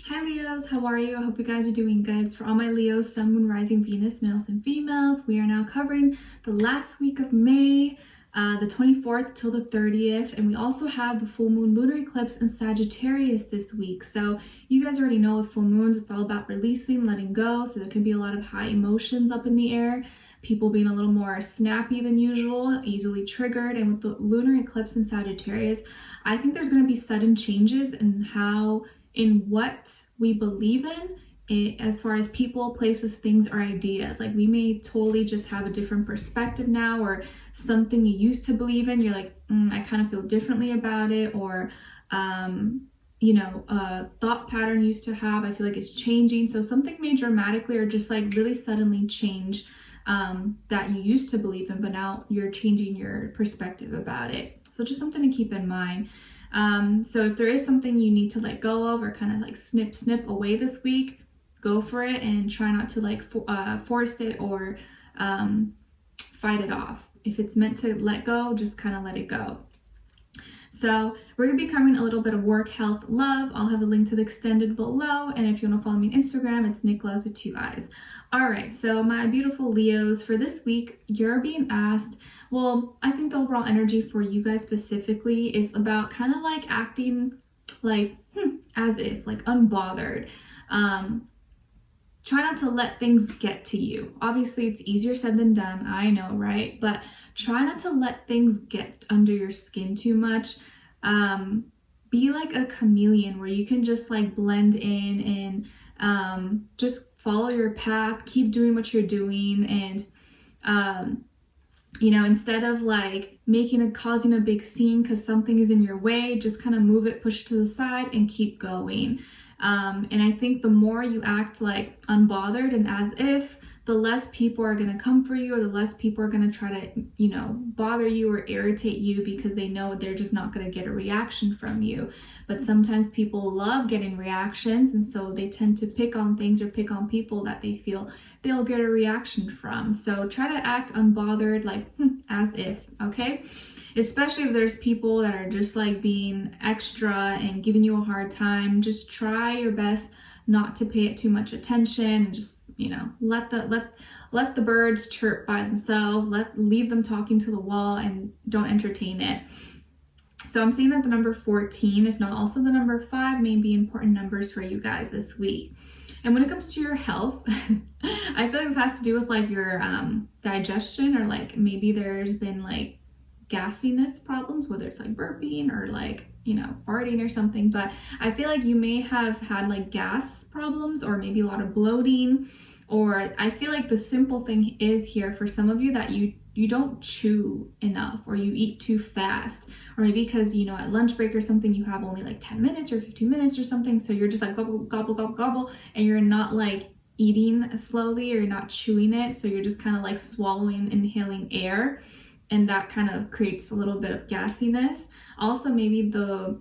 Hi Leos, how are you? I hope you guys are doing good. It's for all my Leos, Sun, Moon, Rising, Venus, males and females. We are now covering the last week of May, the 24th till the 30th. And we also have the full moon lunar eclipse in Sagittarius this week. So you guys already know with full moons, it's all about releasing, letting go. So there can be a lot of high emotions up in the air. People being a little more snappy than usual, easily triggered. And with the lunar eclipse in Sagittarius, I think there's going to be sudden changes in what we believe in as far as people, places, things, or ideas. Like we may totally just have a different perspective now, or something you used to believe in, you're like, I kind of feel differently about it, or a thought pattern used to have, I feel like it's changing. So something may dramatically or just like really suddenly change that you used to believe in, but now you're changing your perspective about it. So just something to keep in mind. So if there is something you need to let go of or kind of like snip away this week, go for it and try not to like force it or fight it off. If it's meant to let go, just kind of let it go. So we're going to be covering a little bit of work, health, love. I'll have a link to the extended below. And if you want to follow me on Instagram, it's Nicloves with 2 eyes. All right, so my beautiful Leos, for this week, you're being asked, well, I think the overall energy for you guys specifically is about kind of like acting like as if, like unbothered. Try not to let things get to you. Obviously, it's easier said than done, I know, right? But try not to let things get under your skin too much. Be like a chameleon where you can just like blend in and just follow your path, keep doing what you're doing, and instead of like causing a big scene because something is in your way, just kind of move it, push it to the side, and keep going. And I think the more you act like unbothered and as if, the less people are going to come for you, or the less people are going to try to, bother you or irritate you because they know they're just not going to get a reaction from you. But sometimes people love getting reactions, and so they tend to pick on things or pick on people that they feel they'll get a reaction from. So try to act unbothered, like as if, okay? Especially if there's people that are just like being extra and giving you a hard time. Just try your best not to pay it too much attention, and just let the birds chirp by themselves, leave them talking to the wall, and don't entertain it. So I'm seeing that the number 14, if not also the number 5, may be important numbers for you guys this week. And when it comes to your health, I feel like this has to do with like your digestion, or like maybe there's been like gassiness problems, whether it's like burping or like farting or something. But I feel like you may have had like gas problems, or maybe a lot of bloating, or I feel like the simple thing is here for some of you that you don't chew enough, or you eat too fast, or maybe because at lunch break or something you have only like 10 minutes or 15 minutes or something, so you're just like gobble gobble gobble gobble, and you're not like eating slowly, or you're not chewing it, so you're just kind of like swallowing, inhaling air, and that kind of creates a little bit of gassiness. Also, maybe the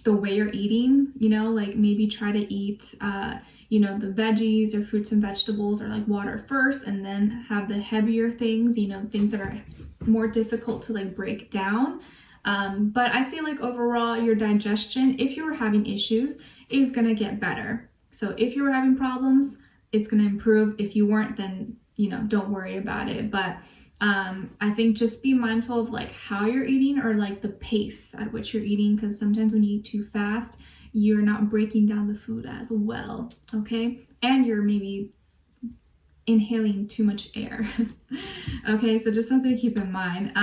way you're eating, like maybe try to eat the veggies or fruits and vegetables, or like water first, and then have the heavier things, things that are more difficult to like break down. But I feel like overall your digestion, if you were having issues, is gonna get better. So if you were having problems, it's gonna improve. If you weren't, then don't worry about it. But I think just be mindful of like how you're eating, or like the pace at which you're eating, because sometimes when you eat too fast, you're not breaking down the food as well, okay? And you're maybe inhaling too much air. Okay, so just something to keep in mind.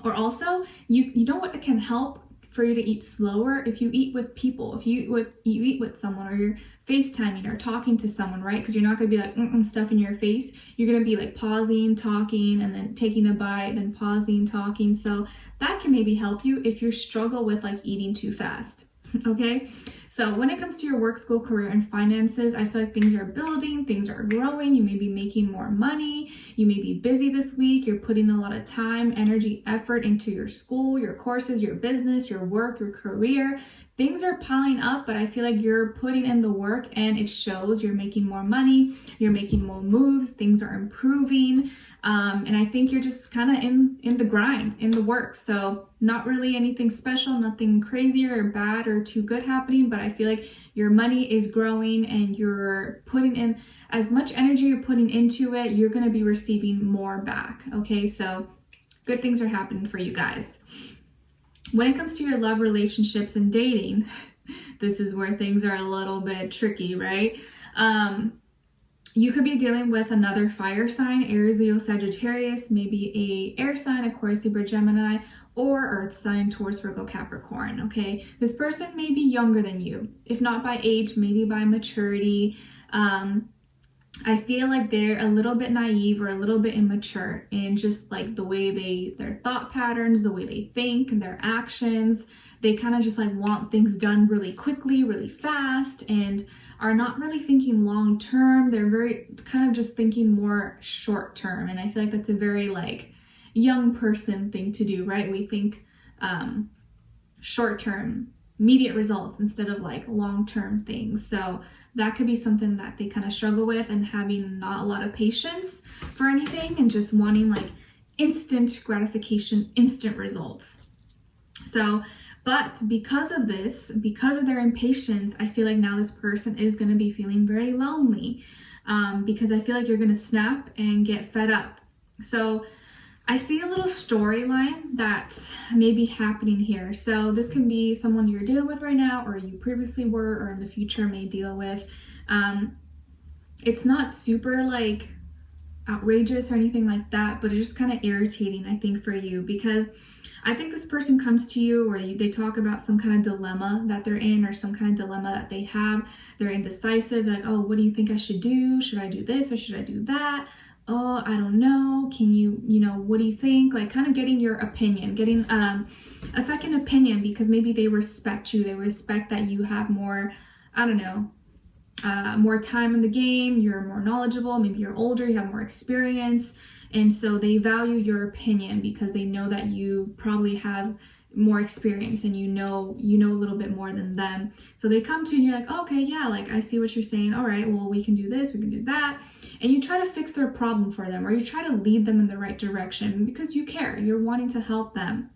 Or also, you know what can help for you to eat slower? If you eat with people, if you eat with someone, or you're FaceTiming or talking to someone, right? Because you're not going to be like stuff in your face. You're going to be like pausing, talking, and then taking a bite, then pausing, talking. So that can maybe help you if you struggle with like eating too fast. Okay, so when it comes to your work, school, career, and finances, I feel like things are building, things are growing. You may be making more money. You may be busy this week. You're putting a lot of time, energy, effort into your school, your courses, your business, your work, your career. things are piling up, but I feel like you're putting in the work and it shows. You're making more money, you're making more moves, things are improving. And I think you're just kind of in the grind, in the work. So not really anything special, nothing crazy or bad or too good happening, but I feel like your money is growing and you're putting in as much energy you're putting into it, you're going to be receiving more back. Okay, so good things are happening for you guys. When it comes to your love relationships and dating, this is where things are a little bit tricky, right? You could be dealing with another fire sign, Aries, Leo, Sagittarius, maybe a air sign, Aquarius, Libra, Gemini, or earth sign, Taurus, Virgo, Capricorn, okay? This person may be younger than you, if not by age, maybe by maturity. I feel like they're a little bit naive or a little bit immature in just like the way their thought patterns, the way they think, and their actions. They kind of just like want things done really quickly, really fast, and are not really thinking long term. They're very kind of just thinking more short term. And I feel like that's a very like young person thing to do, right? We think short term, immediate results instead of like long term things. So that could be something that they kind of struggle with, and having not a lot of patience for anything and just wanting like instant gratification, instant results. So, but because of this, because of their impatience, I feel like now this person is going to be feeling very lonely, because I feel like you're going to snap and get fed up. So I see a little storyline that may be happening here. So this can be someone you're dealing with right now, or you previously were, or in the future may deal with. It's not super like outrageous or anything like that, but it's just kind of irritating, I think, for you, because I think this person comes to you or they talk about some kind of dilemma that they're in, or some kind of dilemma that they have. They're indecisive, like, oh, what do you think I should do? Should I do this or should I do that? Oh, I don't know. Can you what do you think? Like kind of getting your opinion, getting a second opinion, because maybe they respect you. They respect that you have more, I don't know, more time in the game. You're more knowledgeable. Maybe you're older, you have more experience. And so they value your opinion because they know that you probably have more experience and you know a little bit more than them. So they come to you and you're like, oh, okay, yeah, like I see what you're saying. All right, well, we can do this, we can do that. And you try to fix their problem for them, or you try to lead them in the right direction because you care. You're wanting to help them.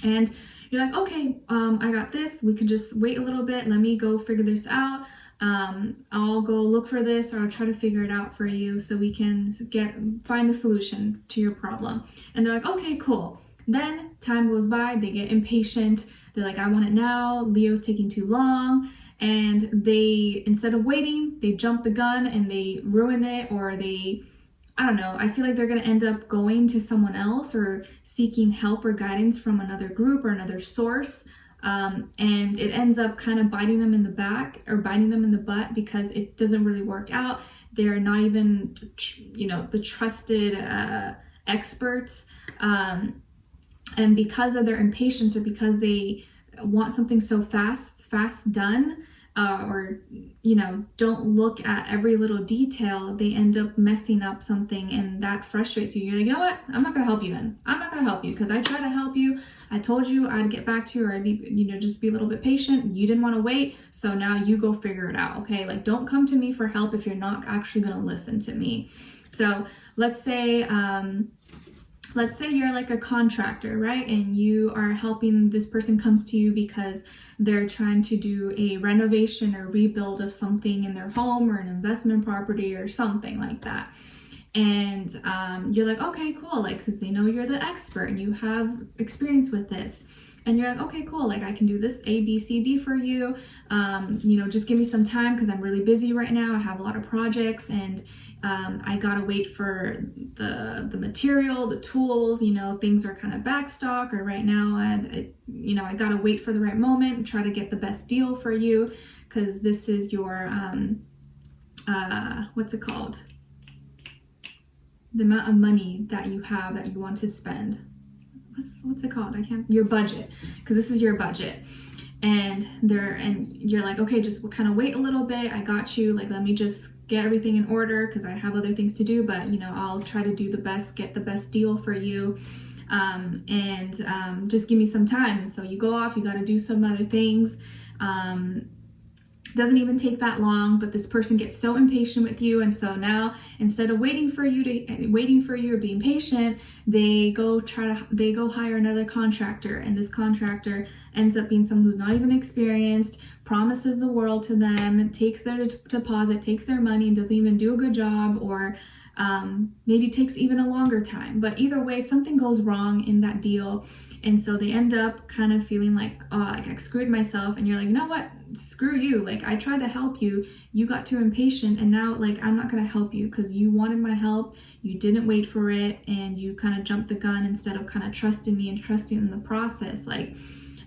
And you're like, okay, I got this. We could just wait a little bit. Let me go figure this out. I'll go look for this, or I'll try to figure it out for you so we can find a solution to your problem. And they're like, okay, cool. Then time goes by, they get impatient. They're like, I want it now. Leo's taking too long. And they, instead of waiting, they jump the gun and they ruin it, or I don't know. I feel like they're going to end up going to someone else or seeking help or guidance from another group or another source. And it ends up kind of biting them in the back or biting them in the butt because it doesn't really work out. They're not even, the trusted experts. And because of their impatience, or because they want something so fast done, or don't look at every little detail, they end up messing up something, and that frustrates you. You're like, you know what? I'm not gonna help you then. I'm not gonna help you because I tried to help you. I told you I'd get back to you, or I'd be, just be a little bit patient. You didn't want to wait, so now you go figure it out. Okay, like don't come to me for help if you're not actually gonna listen to me. So let's say you're like a contractor, right? And you are helping, this person comes to you because they're trying to do a renovation or rebuild of something in their home or an investment property or something like that. And you're like, okay, cool, like, because they know you're the expert and you have experience with this. And you're like, okay, cool, like I can do this A, B, C, D for you. Just give me some time because I'm really busy right now. I have a lot of projects, and I gotta wait for the material, the tools, things are kind of backstock, or right now, I gotta wait for the right moment and try to get the best deal for you because this is your, what's it called? The amount of money that you have that you want to spend. What's it called? Your budget, because this is your budget. And you're like, okay, just kind of wait a little bit. I got you. Like, let me just get everything in order because I have other things to do, but I'll try to do the best, get the best deal for you. Just give me some time. And so you go off, you got to do some other things. Doesn't even take that long, but this person gets so impatient with you, and so now instead of waiting for you or being patient, they go hire another contractor, and this contractor ends up being someone who's not even experienced, promises the world to them, takes their deposit, takes their money, and doesn't even do a good job, or maybe takes even a longer time. But either way, something goes wrong in that deal, and so they end up kind of feeling like, oh, like I screwed myself. And you're like, you know what? Screw you. Like, I tried to help you. You got too impatient, and now like I'm not going to help you because you wanted my help. You didn't wait for it, and you kind of jumped the gun instead of kind of trusting me and trusting in the process. Like,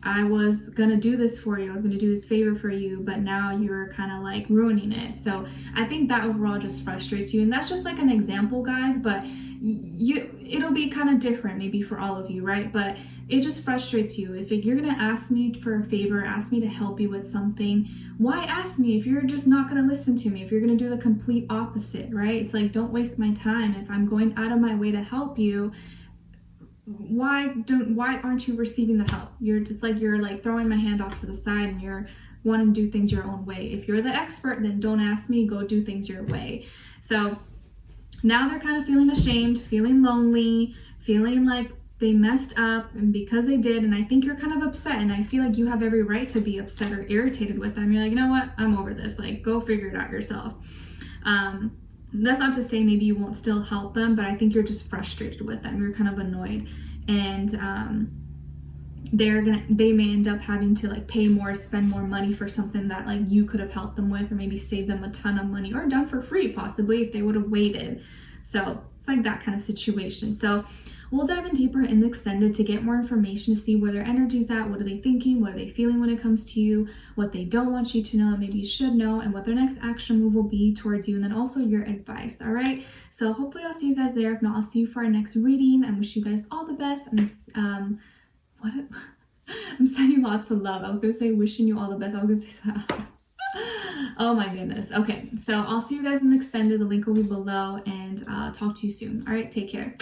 I was gonna do this for you, I was gonna do this favor for you, but now you're kind of like ruining it. So I think that overall just frustrates you, and that's just like an example, guys, but it'll be kind of different maybe for all of you, right? But it just frustrates you. If you're gonna ask me for a favor, ask me to help you with something, why ask me if you're just not gonna listen to me, if you're gonna do the complete opposite, right? It's like, don't waste my time. If I'm going out of my way to help you, why aren't you receiving the help? You're like throwing my hand off to the side, and you're wanting to do things your own way. If you're the expert, then don't ask me, go do things your way. So now they're kind of feeling ashamed, feeling lonely, feeling like they messed up, and because they did, and I think you're kind of upset, and I feel like you have every right to be upset or irritated with them. You're like, you know what, I'm over this, like go figure it out yourself. That's not to say maybe you won't still help them, but I think you're just frustrated with them. You're kind of annoyed, and they may end up having to like pay more, spend more money for something that like you could have helped them with, or maybe save them a ton of money, or done for free possibly if they would have waited. So it's like that kind of situation. So we'll dive in deeper in the extended to get more information, to see where their energy's at, what are they thinking, what are they feeling when it comes to you, what they don't want you to know, maybe you should know, and what their next action move will be towards you, and then also your advice. All right, so hopefully I'll see you guys there. If not, I'll see you for our next reading, and wish you guys all the best. I'm sending lots of love. I was gonna say wishing you all the best. I was gonna say oh my goodness. Okay, so I'll see you guys in the extended. The link will be below, and talk to you soon. All right, take care.